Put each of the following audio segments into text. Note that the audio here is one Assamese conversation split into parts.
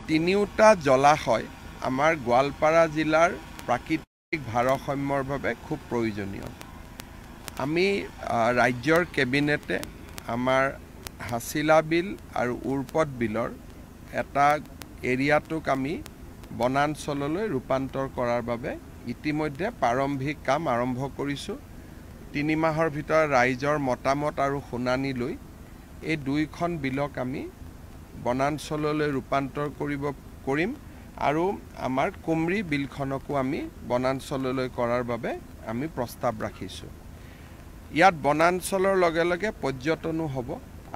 তিনিওটা জলাশয় আমাৰ গোৱালপাৰা জিলাৰ প্ৰাকৃতিক ভাৰসাম্যৰ বাবে খুব প্ৰয়োজনীয়। আমি ৰাজ্যৰ কেবিনেটে আমাৰ হাছিলা বিল আৰু উৰপদ বিলৰ এটা এৰিয়াটোক আমি বনাঞ্চললৈ ৰূপান্তৰ কৰাৰ বাবে ইতিমধ্যে প্ৰাৰম্ভিক কাম আৰম্ভ কৰিছোঁ। 3 মাহৰ ভিতৰত ৰাইজৰ মতামত আৰু শুনানি লৈ এই দুইখন বিলক আমি বনাঞ্চললৈ ৰূপান্তৰ কৰিম আৰু আমাৰ কুমৰি বিলখনকো আমি বনাঞ্চললৈ কৰাৰ বাবে আমি প্ৰস্তাৱ ৰাখিছোঁ। ইয়াত বনাঞ্চলৰ লগে লগে পৰ্যটনো হ'ব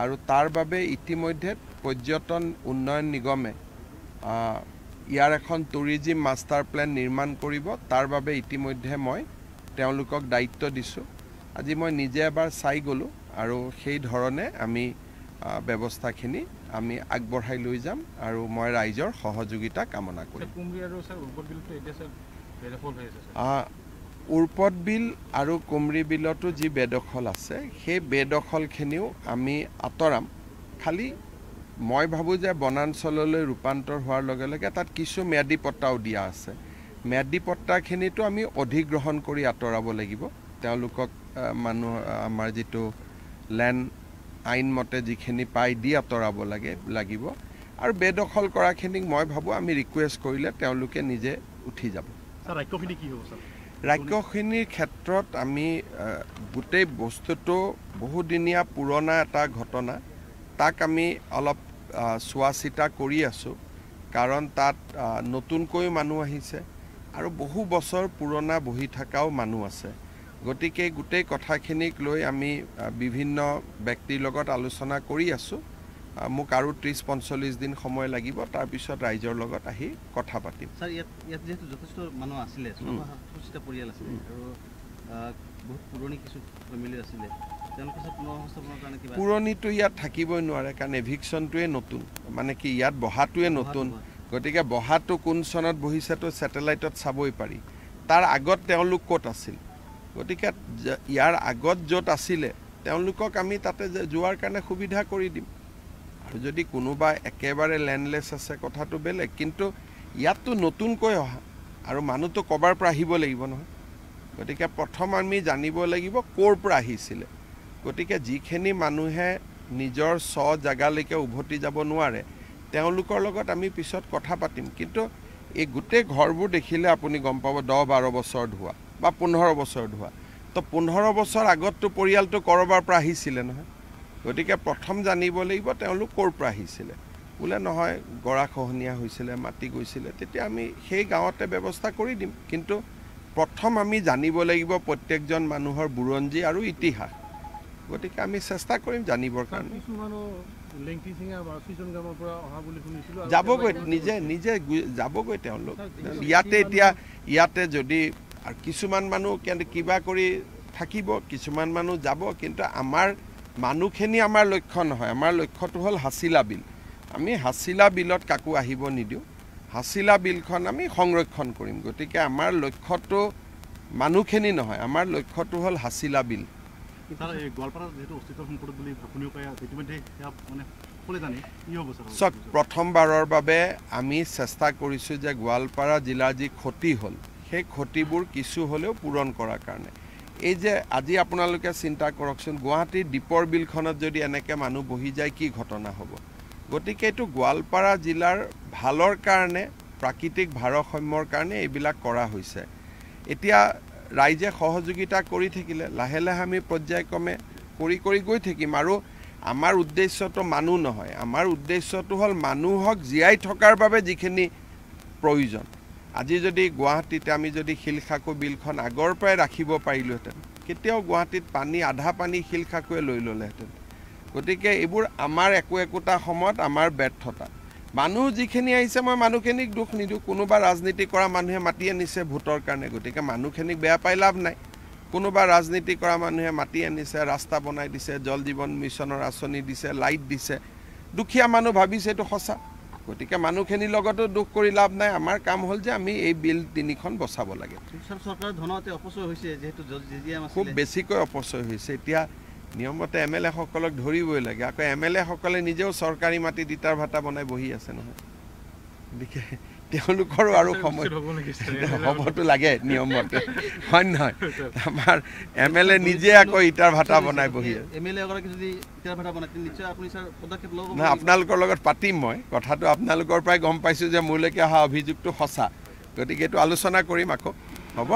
আৰু তাৰ বাবে ইতিমধ্যে পৰ্যটন উন্নয়ন নিগমে ইয়াৰ এখন টুৰিজিম মাষ্টাৰ প্লেন নিৰ্মাণ কৰিব। তাৰ বাবে ইতিমধ্যে মই তেওঁলোকক দায়িত্ব দিছোঁ। আজি মই নিজে এবাৰ চাই গ'লোঁ আৰু সেই ধৰণে আমি ব্যৱস্থাখিনি আমি আগবঢ়াই লৈ যাম আৰু মই ৰাইজৰ সহযোগিতা কামনা কৰিম। উৰপদ বিল আৰু কুমৰি বিলতো যি বেদখল আছে সেই বেদখলখিনিও আমি আঁতৰাম। খালি মই ভাবোঁ যে বনাঞ্চললৈ ৰূপান্তৰ হোৱাৰ লগে লগে তাত কিছু ম্যাদী পট্টাও দিয়া আছে। ম্যাদী পট্টাখিনিতো আমি অধিগ্ৰহণ কৰি আঁতৰাব লাগিব। তেওঁলোকক আমাৰ যিটো লেণ্ড আইনমতে যিখিনি পাই দি আঁতৰাব লাগিব আৰু বেদখল কৰাখিনিক মই ভাবোঁ আমি ৰিকুৱেষ্ট কৰিলে তেওঁলোকে নিজে উঠি যাব। ৰাজ্যখিনিৰ ক্ষেত্ৰত আমি গোটেই বস্তুটো বহুদিনীয়া পুৰণা এটা ঘটনা, তাক আমি অলপ চোৱা চিতা কৰি আছোঁ। কাৰণ তাত নতুনকৈ মানুহ আহিছে আৰু বহু বছৰ পুৰণা বহি থকাও মানুহ আছে। গতিকে গোটেই কথাখিনিক লৈ আমি বিভিন্ন ব্যক্তিৰ লগত আলোচনা কৰি আছোঁ। মোক আৰু 30-45 দিন সময় লাগিব, তাৰপিছত ৰাইজৰ লগত আহি কথা পাতিম। ছাৰ, ইয়াত যিহেতু যথেষ্ট মানুহ আছিলে, পৰিয়াল আছিলে আৰু বহুত পুৰণি কিছু ফেমিলি আছিলে, পুৰণিটো ইয়াত থাকিবই নোৱাৰে কাৰণ এভিকশ্যনটোৱে নতুন, মানে কি ইয়াত বহাটোৱে নতুন। গতিকে বহাটো কোন চনত বহিছেতো ছেটেলাইটত চাবই পাৰি। তাৰ আগত তেওঁলোক ক'ত আছিল? গতিকে ইয়াৰ আগত য'ত আছিলে তেওঁলোকক আমি তাতে যোৱাৰ কাৰণে সুবিধা কৰি দিম। আৰু যদি কোনোবা একেবাৰে লেণ্ডলেছ আছে কথাটো বেলেগ, কিন্তু ইয়াততো নতুনকৈ অহা আৰু মানুহটো ক'ৰবাৰ পৰা আহিব লাগিব নহয়। গতিকে প্ৰথম আমি জানিব লাগিব ক'ৰ পৰা আহিছিলে। গতিকে যিখিনি মানুহে নিজৰ জেগালৈকে উভতি যাব নোৱাৰে তেওঁলোকৰ লগত আমি পিছত কথা পাতিম। কিন্তু এই গোটেই ঘৰবোৰ দেখিলে আপুনি গম পাব 10-12 বছৰত হোৱা বা 15 বছৰত হোৱা। তো 15 বছৰ আগততো পৰিয়ালটো ক'ৰবাৰ পৰা আহিছিলে নহয়। গতিকে প্ৰথম জানিব লাগিব তেওঁলোক ক'ৰ পৰা আহিছিলে। বোলে নহয় গৰাখহনীয়া হৈছিলে, মাটি গৈছিলে, তেতিয়া আমি সেই গাঁৱতে ব্যৱস্থা কৰি দিম। কিন্তু প্ৰথম আমি জানিব লাগিব প্ৰত্যেকজন মানুহৰ বুৰঞ্জী আৰু ইতিহাস। গতিকে আমি চেষ্টা কৰিম জানিবৰ কাৰণে। যাবগৈ, নিজে যাবগৈ তেওঁলোক। ইয়াতে যদি আৰু কিছুমান মানুহ কিবা কৰি থাকিব, কিছুমান মানুহ যাব, কিন্তু আমাৰ মানুহখিনি আমাৰ লক্ষ্য নহয়। আমাৰ লক্ষ্যটো হ'ল হাছিলা বিল। আমি হাছিলা বিলত কাকো আহিব নিদিওঁ। হাছিলা বিলখন আমি সংৰক্ষণ কৰিম। গতিকে আমাৰ লক্ষ্যটো মানুহখিনি নহয়, আমাৰ লক্ষ্যটো হ'ল হাছিলা বিল। চাওক, প্ৰথমবাৰৰ বাবে আমি চেষ্টা কৰিছোঁ যে গোৱালপাৰা জিলাৰ যি ক্ষতি হ'ল সেই ক্ষতিবোৰ কিছু হ'লেও পূৰণ কৰাৰ কাৰণে। এই যে আজি আপোনালোকে চিন্তা কৰকচোন, গুৱাহাটীৰ দীপৰ বিলখনত যদি এনেকৈ মানুহ বহি যায় কি ঘটনা হ'ব। গতিকে এইটো গোৱালপাৰা জিলাৰ ভালৰ কাৰণে, প্ৰাকৃতিক ভাৰসাম্যৰ কাৰণে এইবিলাক কৰা হৈছে। এতিয়া ৰাইজে সহযোগিতা কৰি থাকিলে লাহে লাহে আমি পৰ্যায়ক্ৰমে কৰি গৈ থাকিম। আৰু আমাৰ উদ্দেশ্যটো মানুহ নহয়, আমাৰ উদ্দেশ্যটো হ'ল মানুহক জীয়াই থকাৰ বাবে যিখিনি প্ৰয়োজন। আজি যদি গুৱাহাটীতে আমি যদি শিলখাকু বিলখন আগৰ পৰাই ৰাখিব পাৰিলোহেঁতেন, কেতিয়াও গুৱাহাটীত আধা পানী শিলখাকুৱে লৈ ল'লেহেঁতেন। গতিকে এইবোৰ আমাৰ একোটা সময়ত আমাৰ ব্যৰ্থতা। মানুহ যিখিনি আহিছে মই মানুহখিনিক দুখ নিদিওঁ। কোনোবা ৰাজনীতি কৰা মানুহে মাতি আনিছে ভোটৰ কাৰণে, গতিকে মানুহখিনিক বেয়া পাই লাভ নাই। কোনোবা ৰাজনীতি কৰা মানুহে মাতি আনিছে, ৰাস্তা বনাই দিছে, জল জীৱন মিছনৰ আঁচনি দিছে, লাইট দিছে। দুখীয়া মানুহ ভাবিছে এইটো সঁচা। গতিকে মানুহখিনিৰ লগতো দুখ কৰি লাভ নাই। আমাৰ কাম হ'ল যে আমি এই বিল 3খন বচাব লাগে। খুব বেছিকৈ অপচয় হৈছে। এতিয়া নিয়মতে MLA সকলক ধৰিবই লাগে। আকৌ MLA সকলে নিজেও চৰকাৰী মাটিত ইটাৰ ভাটা বনাই বহি আছে নহয়। তেওঁলোকৰো আৰু সময় হ'বতো লাগে নিয়মমতে হয় নহয় আমাৰ MLA নিজে আকৌ ইটাৰ ভাটা বনাই বহি নাই আপোনালোকৰ লগত পাতিম মই কথাটো আপোনালোকৰ পৰাই গম পাইছোঁ যে মোৰলৈকে অহা অভিযোগটো সঁচা গতিকে এইটো আলোচনা কৰিম আকৌ হ'ব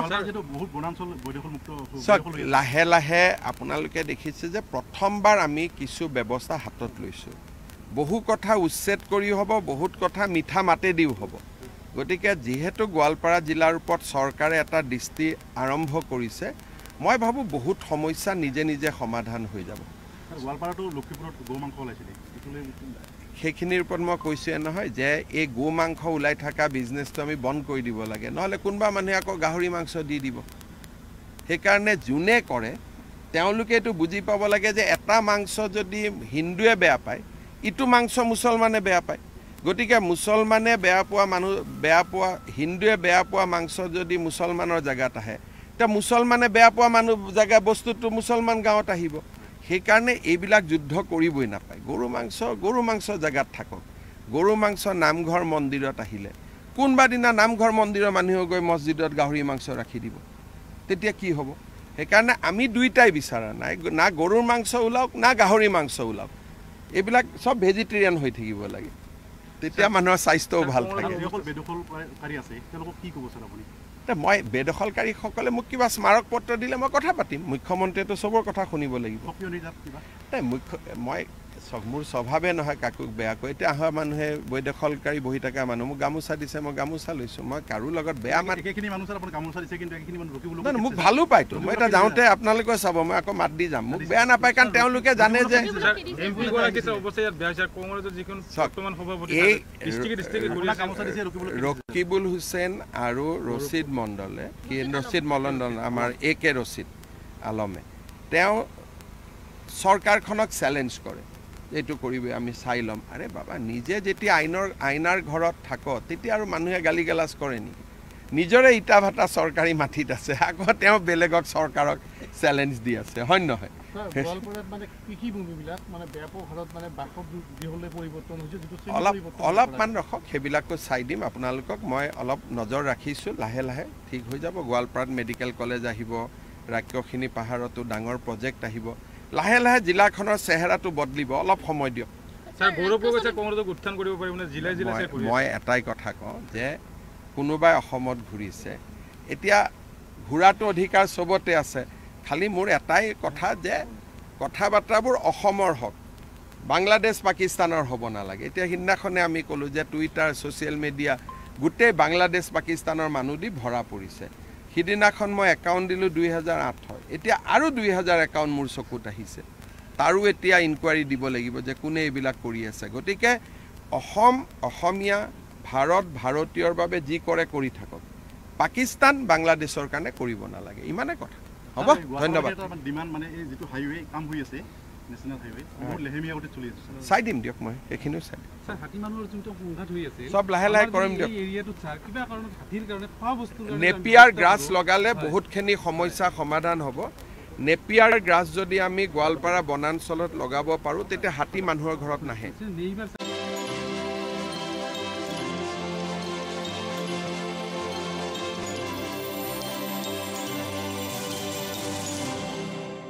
চাওক লাহে লাহে আপোনালোকে দেখিছে যে প্ৰথমবাৰ আমি কিছু ব্যৱস্থা হাতত লৈছোঁ বহু কথা উচ্ছেদ কৰি হ'ব বহুত কথা মিঠা মাতেদিও হ'ব গতিকে যিহেতু গোৱালপাৰা জিলাৰ ওপৰত চৰকাৰে এটা দৃষ্টি আৰম্ভ কৰিছে মই ভাবোঁ বহুত সমস্যা নিজে নিজে সমাধান হৈ যাব সেইখিনিৰ ওপৰত মই কৈছোঁৱে নহয় যে এই গো মাংস ওলাই থকা বিজনেছটো আমি বন্ধ কৰি দিব লাগে নহ'লে কোনোবা মানুহে আকৌ গাহৰি মাংস দি দিব সেইকাৰণে যোনে কৰে তেওঁলোকে এইটো বুজি পাব লাগে যে এটা মাংস যদি হিন্দুৱে বেয়া পায় ইটো মাংস মুছলমানে বেয়া পায় গতিকে মুছলমানে বেয়া পোৱা মানুহ বেয়া পোৱা হিন্দুৱে বেয়া পোৱা মাংস যদি মুছলমানৰ জেগাত আহে তেতিয়া মুছলমানে বেয়া পোৱা মানুহ জেগা বস্তুটো মুছলমান গাঁৱত আহিব সেইকাৰণে এইবিলাক যুদ্ধ কৰিবই নাপায় গৰু মাংস জেগাত থাকক গৰু মাংস নামঘৰ মন্দিৰত আহিলে কোনোবা দিনা নামঘৰ মন্দিৰৰ মানুহে গৈ মছজিদত গাহৰি মাংস ৰাখি দিব তেতিয়া কি হ'ব সেইকাৰণে আমি দুইটাই বিচৰা নাই না গৰুৰ মাংস ওলাওক না গাহৰি মাংস ওলাওক এইবিলাক সব ভেজিটেৰিয়ান হৈ থাকিব লাগে তেতিয়া মানুহৰ স্বাস্থ্যও ভাল থাকে মই বেদখলকাৰীসকলে মোক কিবা স্মাৰক পত্ৰ দিলে মই কথা পাতিম মুখ্যমন্ত্ৰীয়েতো চবৰ কথা শুনিব লাগিব মই মোৰ স্বভাৱে নহয় কাকো বেয়াকৈ এতিয়া অহা মানুহে বেদখলকাৰী বহি থকা মানুহ মোক গামোচা দিছে মই গামোচা লৈছোঁ মই কাৰো লগত বেয়া মোক ভালো পাইতো মই এতিয়া যাওঁতে আপোনালোকে চাব মই আকৌ মাত দি যাম মোক বেয়া নাপায় কাৰণ তেওঁলোকে জানে যে ৰকিবুল হুছেইন আৰু ৰচিদ মণ্ডলে ৰচিদ মলন্দন আমাৰ AK ৰচিদ আলমে তেওঁ চৰকাৰখনক চেলেঞ্জ কৰে এইটো কৰিবই আমি চাই ল'ম আৰে বাবা নিজে যেতিয়া আইনাৰ ঘৰত থাক তেতিয়া আৰু মানুহে গালি গালাজ কৰে নেকি নিজৰে ইটা ভাটা চৰকাৰী মাটিত আছে আকৌ তেওঁ বেলেগক চৰকাৰক চেলেঞ্জ দি আছে হয় নহয় অলপমান ৰখক সেইবিলাকো চাই দিম আপোনালোকক মই অলপ নজৰ ৰাখিছোঁ লাহে লাহে ঠিক হৈ যাব গোৱালপাৰাত মেডিকেল কলেজ আহিব ৰাক্ষসিনী পাহাৰতো ডাঙৰ প্ৰজেক্ট আহিব লাহে লাহে জিলাখনৰ চেহেৰাটো বদলিব অলপ সময় দিয়ক মই এটাই কথা কওঁ যে কোনোবাই অসমত ঘূৰিছে এতিয়া ঘূৰাটো অধিকাৰ চবতে আছে খালি মোৰ এটাই কথা যে কথা বাৰ্তাবোৰ অসমৰ হওক বাংলাদেশ পাকিস্তানৰ হ'ব নালাগে এতিয়া সিদিনাখনে আমি ক'লোঁ যে টুইটাৰ ছ'চিয়েল মিডিয়া গোটেই বাংলাদেশ পাকিস্তানৰ মানুহ দি ভৰা পৰিছে সিদিনাখন মই একাউণ্ট দিলোঁ 2008 এতিয়া আৰু 2000 একাউণ্ট মোৰ চকুত আহিছে তাৰো এতিয়া ইনকুৱাৰী দিব লাগিব যে কোনে এইবিলাক কৰি আছে গতিকে অসমীয়া ভাৰতীয়ৰ বাবে যি কৰে কৰি থাকক পাকিস্তান বাংলাদেশৰ কাৰণে কৰিব নালাগে ইমানে কথা হ'ব ধন্যবাদ চাই দিম দিয়ক মই এইখিনিও চাই দিম সব লাহে লাহে কৰিম দিয়ক নেপিয়াৰ গ্ৰাছ লগালে বহুতখিনি সমস্যা সমাধান হ'ব নেপিয়াৰ গ্ৰাছ যদি আমি গোৱালপাৰা বনাঞ্চলত লগাব পাৰোঁ তেতিয়া হাতী মানুহৰ ঘৰত নাহে